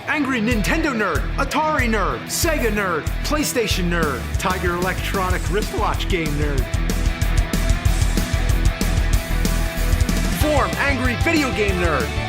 Angry Nintendo nerd, Atari nerd, Sega nerd, PlayStation nerd, Tiger Electronic wristwatch game nerd. Form Angry Video Game Nerd.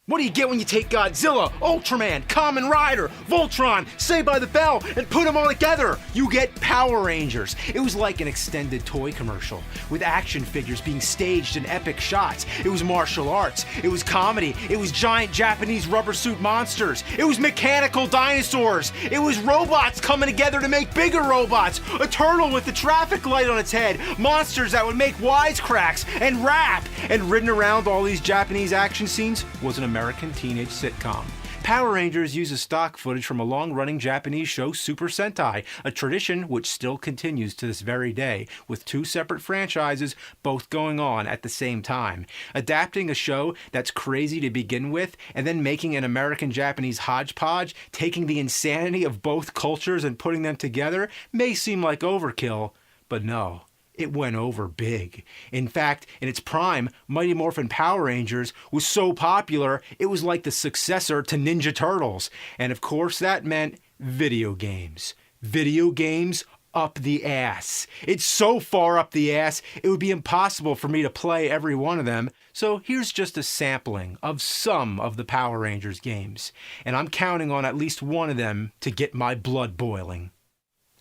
What do you get when you take Godzilla, Ultraman, Kamen Rider, Voltron, Saved by the Bell, and put them all together? You get Power Rangers. It was like an extended toy commercial, with action figures being staged in epic shots. It was martial arts. It was comedy. It was giant Japanese rubber suit monsters. It was mechanical dinosaurs. It was robots coming together to make bigger robots. A turtle with a traffic light on its head. Monsters that would make wisecracks and rap. And ridden around all these Japanese action scenes was an American teenage sitcom. Power Rangers uses stock footage from a long-running Japanese show, Super Sentai, a tradition which still continues to this very day, with two separate franchises both going on at the same time. Adapting a show that's crazy to begin with, and then making an American-Japanese hodgepodge, taking the insanity of both cultures and putting them together, may seem like overkill, but no. It went over big. In fact, in its prime, Mighty Morphin Power Rangers was so popular, it was like the successor to Ninja Turtles. And of course, that meant video games. Video games up the ass. It's so far up the ass, it would be impossible for me to play every one of them. So here's just a sampling of some of the Power Rangers games. And I'm counting on at least one of them to get my blood boiling.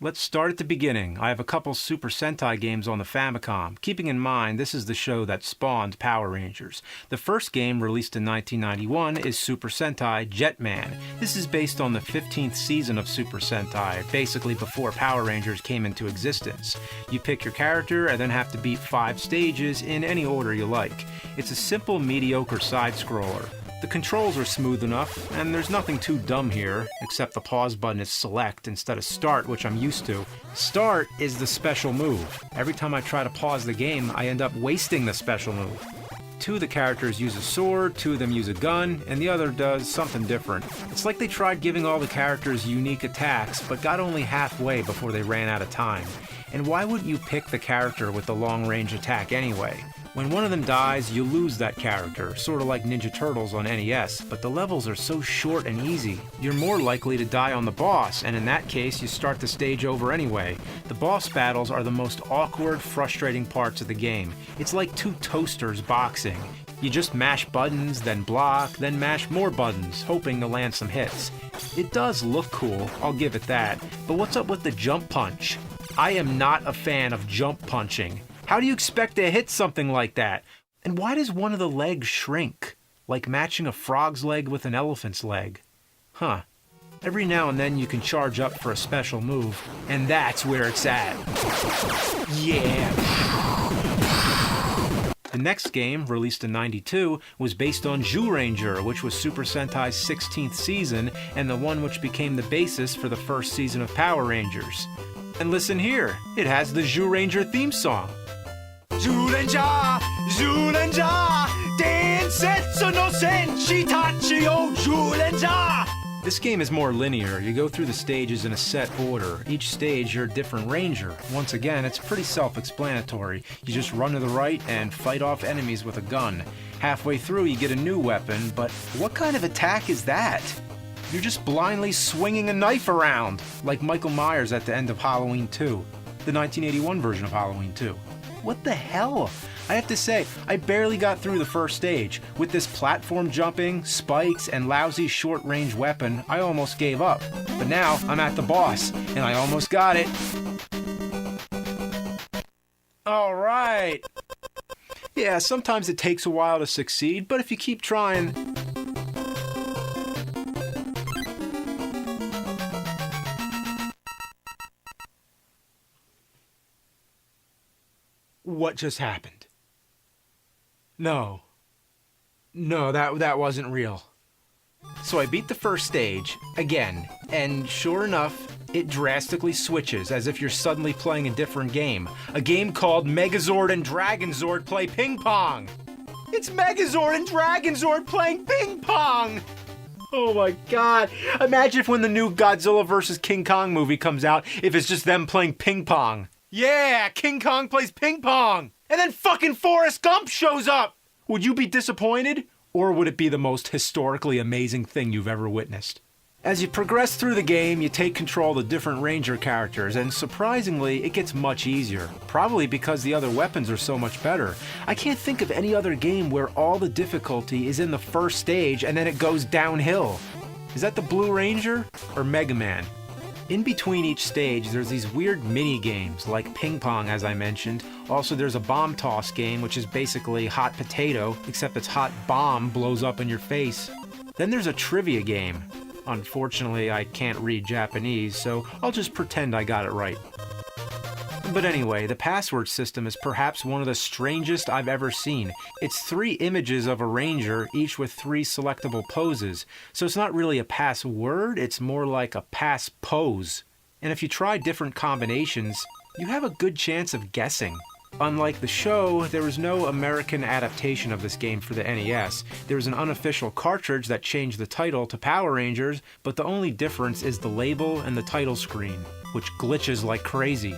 Let's start at the beginning. I have a couple Super Sentai games on the Famicom, keeping in mind this is the show that spawned Power Rangers. The first game, released in 1991, is Super Sentai Jetman. This is based on the 15th season of Super Sentai, basically before Power Rangers came into existence. You pick your character and then have to beat 5 stages in any order you like. It's a simple, mediocre side-scroller. The controls are smooth enough, and there's nothing too dumb here, except the pause button is select instead of start, which I'm used to. Start is the special move. Every time I try to pause the game, I end up wasting the special move. 2 of the characters use a sword, 2 of them use a gun, and the other does something different. It's like they tried giving all the characters unique attacks, but got only halfway before they ran out of time. And why wouldn't you pick the character with the long-range attack anyway? When one of them dies, you lose that character, sort of like Ninja Turtles on NES, but the levels are so short and easy. You're more likely to die on the boss, and in that case, you start the stage over anyway. The boss battles are the most awkward, frustrating parts of the game. It's like 2 toasters boxing. You just mash buttons, then block, then mash more buttons, hoping to land some hits. It does look cool, I'll give it that, but what's up with the jump punch? I am not a fan of jump punching. How do you expect to hit something like that? And why does one of the legs shrink? Like matching a frog's leg with an elephant's leg. Huh. Every now and then you can charge up for a special move, and that's where it's at. Yeah! The next game, released in '92, was based on Zyuranger, which was Super Sentai's 16th season, and the one which became the basis for the first season of Power Rangers. And listen here, it has the Zyuranger theme song. Zyuranger, Zyuranger, Densetsu no Senshi Tachi o Zyuranger. This game is more linear. You go through the stages in a set order. Each stage you're a different ranger. Once again, it's pretty self-explanatory. You just run to the right and fight off enemies with a gun. Halfway through you get a new weapon, but what kind of attack is that? You're just blindly swinging a knife around, like Michael Myers at the end of Halloween 2, the 1981 version of Halloween 2. What the hell? I have to say, I barely got through the first stage. With this platform jumping, spikes, and lousy short-range weapon, I almost gave up. But now, I'm at the boss, and I almost got it. Alright! Yeah, sometimes it takes a while to succeed, but if you keep trying... What just happened? No, that wasn't real. So I beat the first stage, again, and sure enough, it drastically switches as if you're suddenly playing a different game. A game called Megazord and Dragonzord Play Ping Pong! It's Megazord and Dragonzord playing ping pong! Oh my god. Imagine if when the new Godzilla vs. King Kong movie comes out, if it's just them playing ping pong. Yeah, King Kong plays ping pong! And then fucking Forrest Gump shows up! Would you be disappointed? Or would it be the most historically amazing thing you've ever witnessed? As you progress through the game, you take control of the different Ranger characters, and surprisingly, it gets much easier. Probably because the other weapons are so much better. I can't think of any other game where all the difficulty is in the first stage and then it goes downhill. Is that the Blue Ranger or Mega Man? In between each stage, there's these weird mini-games, like ping pong, as I mentioned. Also, there's a bomb toss game, which is basically hot potato, except its hot bomb blows up in your face. Then there's a trivia game. Unfortunately, I can't read Japanese, so I'll just pretend I got it right. But anyway, the password system is perhaps one of the strangest I've ever seen. It's 3 images of a ranger, each with 3 selectable poses. So it's not really a password, it's more like a pass pose. And if you try different combinations, you have a good chance of guessing. Unlike the show, there was no American adaptation of this game for the NES. There was an unofficial cartridge that changed the title to Power Rangers, but the only difference is the label and the title screen, which glitches like crazy.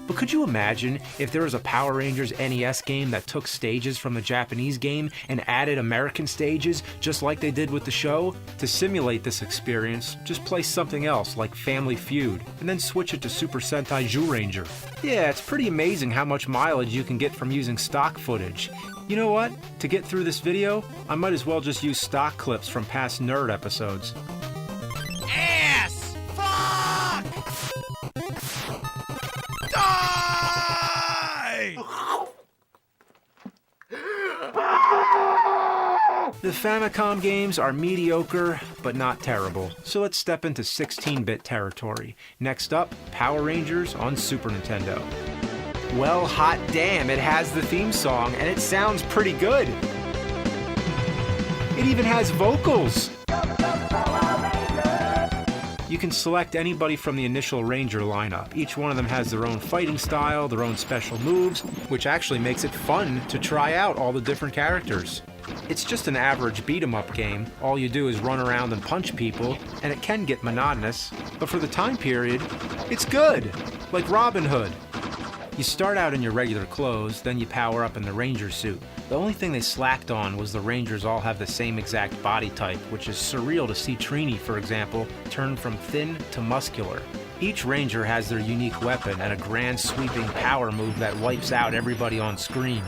But could you imagine if there was a Power Rangers NES game that took stages from the Japanese game and added American stages just like they did with the show? To simulate this experience, just play something else like Family Feud and then switch it to Super Sentai Zyuranger. Yeah, it's pretty amazing how much mileage you can get from using stock footage. You know what? To get through this video, I might as well just use stock clips from past nerd episodes. Ass! Fuck! The Famicom games are mediocre, but not terrible. So let's step into 16-bit territory. Next up, Power Rangers on Super Nintendo. Well, hot damn, it has the theme song, and it sounds pretty good. It even has vocals. You can select anybody from the initial Ranger lineup. Each one of them has their own fighting style, their own special moves, which actually makes it fun to try out all the different characters. It's just an average beat-em-up game. All you do is run around and punch people, and it can get monotonous, but for the time period, it's good, like Robin Hood. You start out in your regular clothes, then you power up in the Ranger suit. The only thing they slacked on was the Rangers all have the same exact body type, which is surreal to see Trini, for example, turn from thin to muscular. Each Ranger has their unique weapon and a grand sweeping power move that wipes out everybody on screen.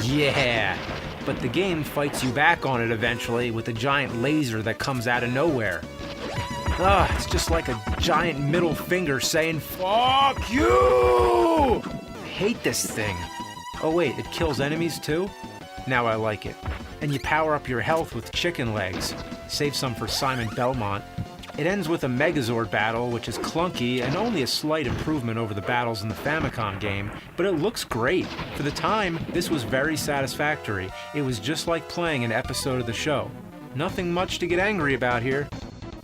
Yeah! But the game fights you back on it eventually with a giant laser that comes out of nowhere. Ugh, it's just like a giant middle finger saying, "Fuck you!" I hate this thing. Oh wait, it kills enemies too? Now I like it. And you power up your health with chicken legs. Save some for Simon Belmont. It ends with a Megazord battle, which is clunky and only a slight improvement over the battles in the Famicom game, but it looks great. For the time, this was very satisfactory. It was just like playing an episode of the show. Nothing much to get angry about here.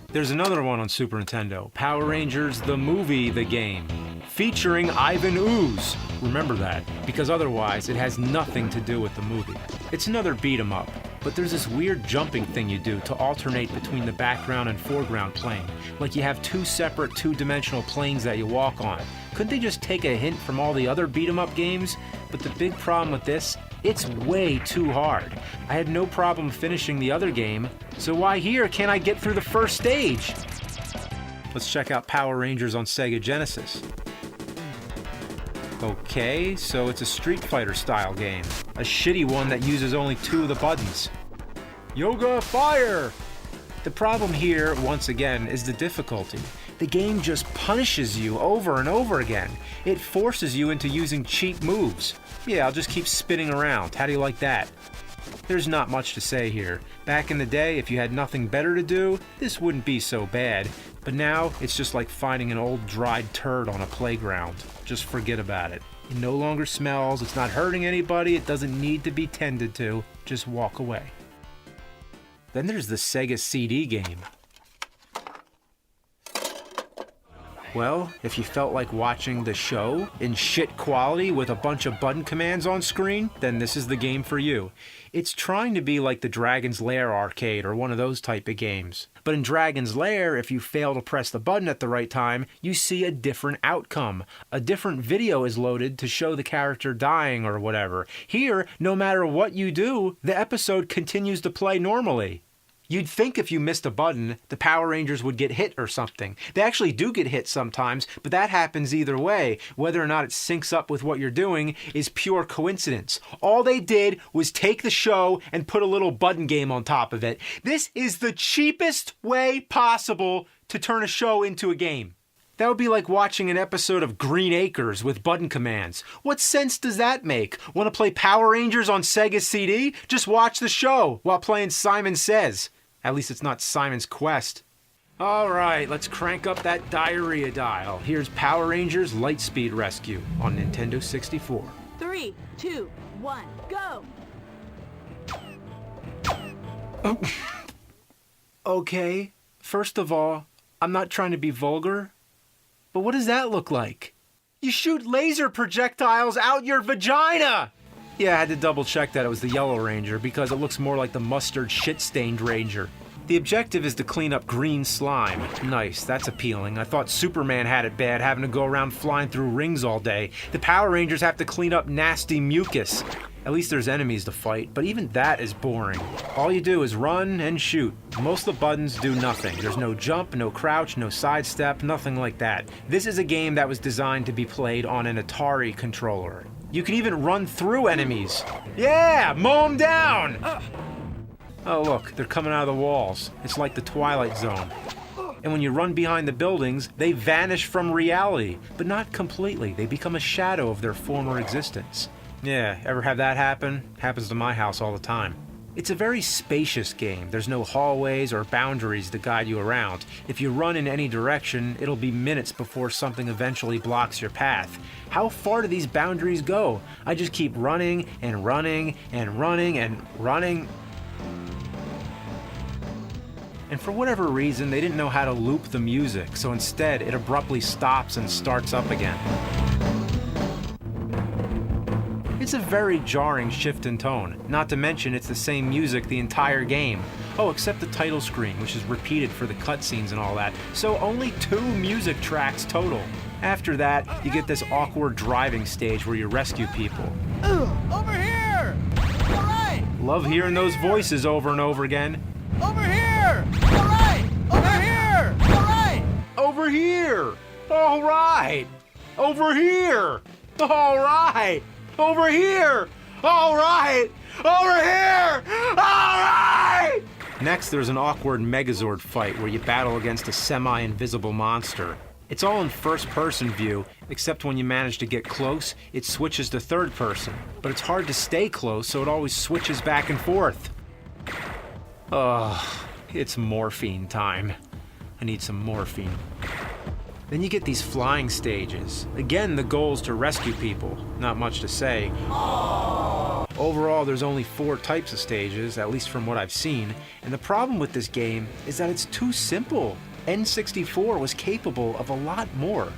There's another one on Super Nintendo, Power Rangers The Movie The Game, featuring Ivan Ooze. Remember that, because otherwise it has nothing to do with the movie. It's another beat-em-up, but there's this weird jumping thing you do to alternate between the background and foreground plane. Like you have 2 separate 2-dimensional planes that you walk on. Couldn't they just take a hint from all the other beat-em-up games? But the big problem with this, it's way too hard. I had no problem finishing the other game, so why here can't I get through the first stage? Let's check out Power Rangers on Sega Genesis. Okay, so it's a Street Fighter style game. A shitty one that uses only 2 of the buttons. Yoga Fire! The problem here, once again, is the difficulty. The game just punishes you over and over again. It forces you into using cheap moves. Yeah, I'll just keep spinning around. How do you like that? There's not much to say here. Back in the day, if you had nothing better to do, this wouldn't be so bad. But now, it's just like finding an old dried turd on a playground. Just forget about it. It no longer smells, it's not hurting anybody, it doesn't need to be tended to. Just walk away. Then there's the Sega CD game. Well, if you felt like watching the show in shit quality with a bunch of button commands on screen, then this is the game for you. It's trying to be like the Dragon's Lair arcade or one of those type of games. But in Dragon's Lair, if you fail to press the button at the right time, you see a different outcome. A different video is loaded to show the character dying or whatever. Here, no matter what you do, the episode continues to play normally. You'd think if you missed a button, the Power Rangers would get hit or something. They actually do get hit sometimes, but that happens either way. Whether or not it syncs up with what you're doing is pure coincidence. All they did was take the show and put a little button game on top of it. This is the cheapest way possible to turn a show into a game. That would be like watching an episode of Green Acres with button commands. What sense does that make? Want to play Power Rangers on Sega CD? Just watch the show while playing Simon Says. At least it's not Simon's Quest. Alright, let's crank up that diarrhea dial. Here's Power Rangers Lightspeed Rescue on Nintendo 64. 3, 2, 1, go! Oh. Okay, first of all, I'm not trying to be vulgar, but what does that look like? You shoot laser projectiles out your vagina! Yeah, I had to double check that it was the Yellow Ranger because it looks more like the mustard shit-stained Ranger. The objective is to clean up green slime. Nice, that's appealing. I thought Superman had it bad, having to go around flying through rings all day. The Power Rangers have to clean up nasty mucus. At least there's enemies to fight, but even that is boring. All you do is run and shoot. Most of the buttons do nothing. There's no jump, no crouch, no sidestep, nothing like that. This is a game that was designed to be played on an Atari controller. You can even run through enemies. Yeah, mow them down! Oh look, they're coming out of the walls. It's like the Twilight Zone. And when you run behind the buildings, they vanish from reality. But not completely. They become a shadow of their former existence. Yeah, ever have that happen? Happens to my house all the time. It's a very spacious game. There's no hallways or boundaries to guide you around. If you run in any direction, it'll be minutes before something eventually blocks your path. How far do these boundaries go? I just keep running and running and running and running. And for whatever reason, they didn't know how to loop the music, so instead it abruptly stops and starts up again. It's a very jarring shift in tone, not to mention it's the same music the entire game. Oh, except the title screen, which is repeated for the cutscenes and all that, so only 2 music tracks total. After that, you get this awkward driving stage where you rescue people. Over here! All right! Love hearing those voices over and over again. Over here! All right! Over here! All right! Over here! All right! Over here! All right! Over here! All right! Over here! All right! Next, there's an awkward Megazord fight where you battle against a semi-invisible monster. It's all in first-person view, except when you manage to get close, it switches to third person. But it's hard to stay close, so it always switches back and forth. Ugh, it's morphine time. I need some morphine. Then you get these flying stages. Again, the goal is to rescue people. Not much to say. Overall, there's only 4 types of stages, at least from what I've seen. And the problem with this game is that it's too simple. N64 was capable of a lot more.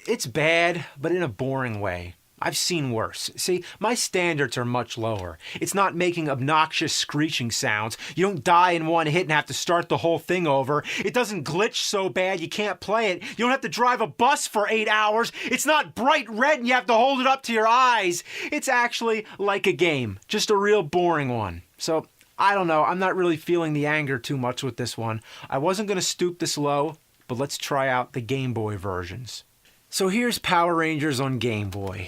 It's bad, but in a boring way. I've seen worse. See, my standards are much lower. It's not making obnoxious screeching sounds. You don't die in one hit and have to start the whole thing over. It doesn't glitch so bad you can't play it. You don't have to drive a bus for 8 hours. It's not bright red and you have to hold it up to your eyes. It's actually like a game, just a real boring one. So, I don't know, I'm not really feeling the anger too much with this one. I wasn't going to stoop this low, but let's try out the Game Boy versions. So here's Power Rangers on Game Boy.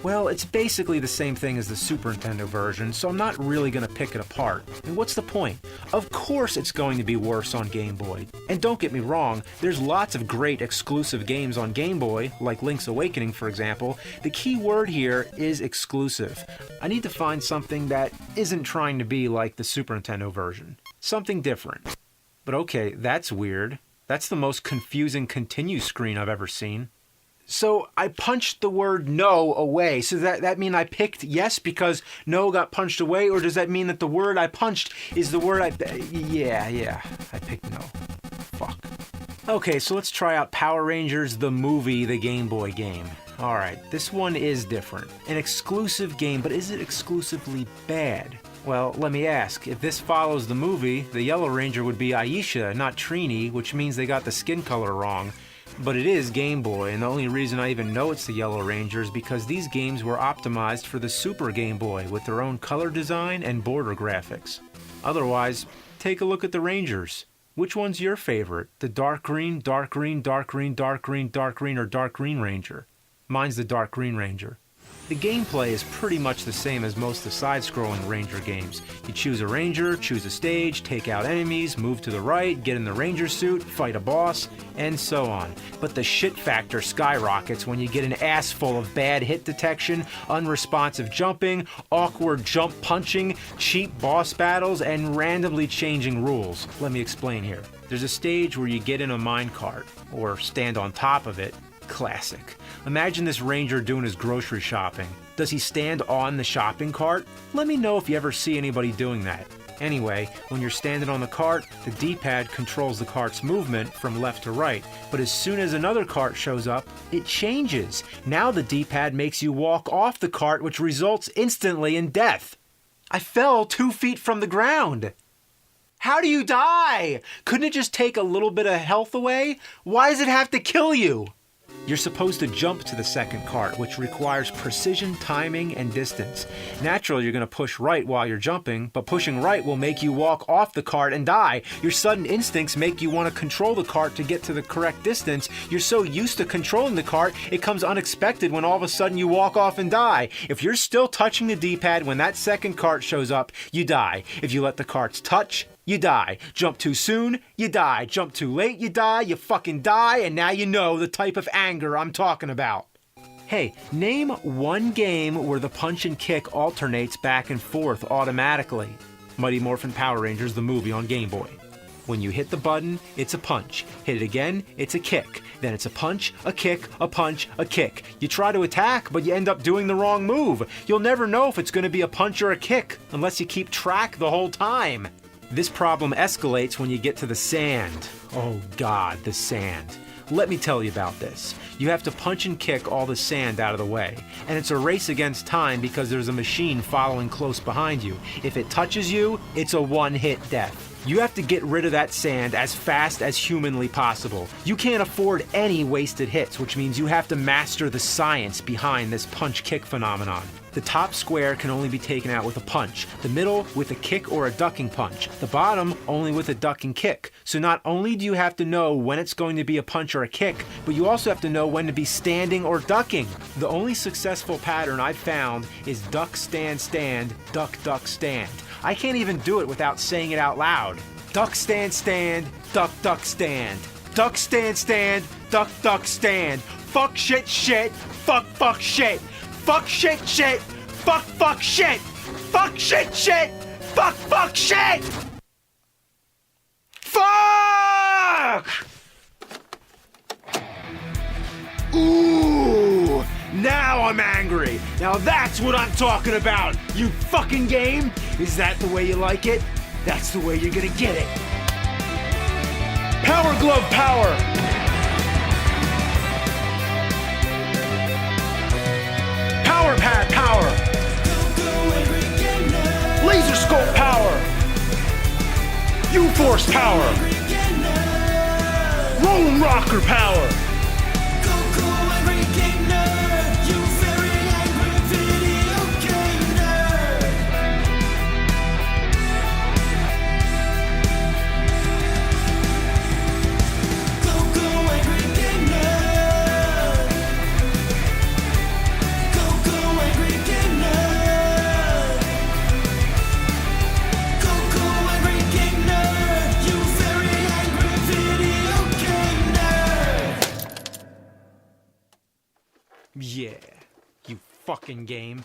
Well, it's basically the same thing as the Super Nintendo version, so I'm not really going to pick it apart. And what's the point? Of course it's going to be worse on Game Boy. And don't get me wrong, there's lots of great exclusive games on Game Boy, like Link's Awakening for example. The key word here is exclusive. I need to find something that isn't trying to be like the Super Nintendo version. Something different. But okay, that's weird. That's the most confusing continue screen I've ever seen. So I punched the word no away. So that mean I picked yes because no got punched away? Or does that mean that the word I punched is the word Yeah, I picked no. Fuck. Okay, so let's try out Power Rangers the movie, the Game Boy game. Alright, this one is different. An exclusive game, but is it exclusively bad? Well, let me ask, if this follows the movie, the Yellow Ranger would be Aisha, not Trini, which means they got the skin color wrong. But it is Game Boy, and the only reason I even know it's the Yellow Ranger is because these games were optimized for the Super Game Boy with their own color design and border graphics. Otherwise, take a look at the Rangers. Which one's your favorite? The dark green, dark green, dark green, dark green, dark green, or dark green Ranger? Mine's the dark green Ranger. The gameplay is pretty much the same as most of the side-scrolling Ranger games. You choose a Ranger, choose a stage, take out enemies, move to the right, get in the Ranger suit, fight a boss, and so on. But the shit factor skyrockets when you get an ass full of bad hit detection, unresponsive jumping, awkward jump punching, cheap boss battles, and randomly changing rules. Let me explain here. There's a stage where you get in a minecart, or stand on top of it. Classic. Imagine this Ranger doing his grocery shopping. Does he stand on the shopping cart? Let me know if you ever see anybody doing that. Anyway, when you're standing on the cart, the D-pad controls the cart's movement from left to right. But as soon as another cart shows up, it changes. Now the D-pad makes you walk off the cart, which results instantly in death. I fell 2 feet from the ground. How do you die? Couldn't it just take a little bit of health away? Why does it have to kill you? You're supposed to jump to the second cart, which requires precision, timing, and distance. Naturally, you're going to push right while you're jumping, but pushing right will make you walk off the cart and die. Your sudden instincts make you want to control the cart to get to the correct distance. You're so used to controlling the cart, it comes unexpected when all of a sudden you walk off and die. If you're still touching the D-pad when that second cart shows up, you die. If you let the carts touch, you die. Jump too soon, you die. Jump too late, you die. You fucking die, and now you know the type of anger I'm talking about. Hey, name one game where the punch and kick alternates back and forth automatically. Mighty Morphin Power Rangers, the movie on Game Boy. When you hit the button, it's a punch. Hit it again, it's a kick. Then it's a punch, a kick, a punch, a kick. You try to attack, but you end up doing the wrong move. You'll never know if it's going to be a punch or a kick, unless you keep track the whole time. This problem escalates when you get to the sand. Oh God, the sand. Let me tell you about this. You have to punch and kick all the sand out of the way. And it's a race against time because there's a machine following close behind you. If it touches you, it's a one-hit death. You have to get rid of that sand as fast as humanly possible. You can't afford any wasted hits, which means you have to master the science behind this punch-kick phenomenon. The top square can only be taken out with a punch, the middle with a kick or a ducking punch, the bottom only with a ducking kick. So not only do you have to know when it's going to be a punch or a kick, but you also have to know when to be standing or ducking. The only successful pattern I've found is duck, stand, duck, stand. I can't even do it without saying it out loud. Duck, stand, duck, stand. Duck, stand, duck, stand. Fuck, shit, fuck, shit. Fuck, shit, fuck, shit. Fuck, shit, fuck, shit. Fuck! Ooh, now I'm angry. Now that's what I'm talking about, you fucking game. Is that the way you like it? That's the way you're gonna get it. Power Glove Power! Power Pad Power! Laser Scope Power! U-Force Power! Rolling Rocker Power! fucking game.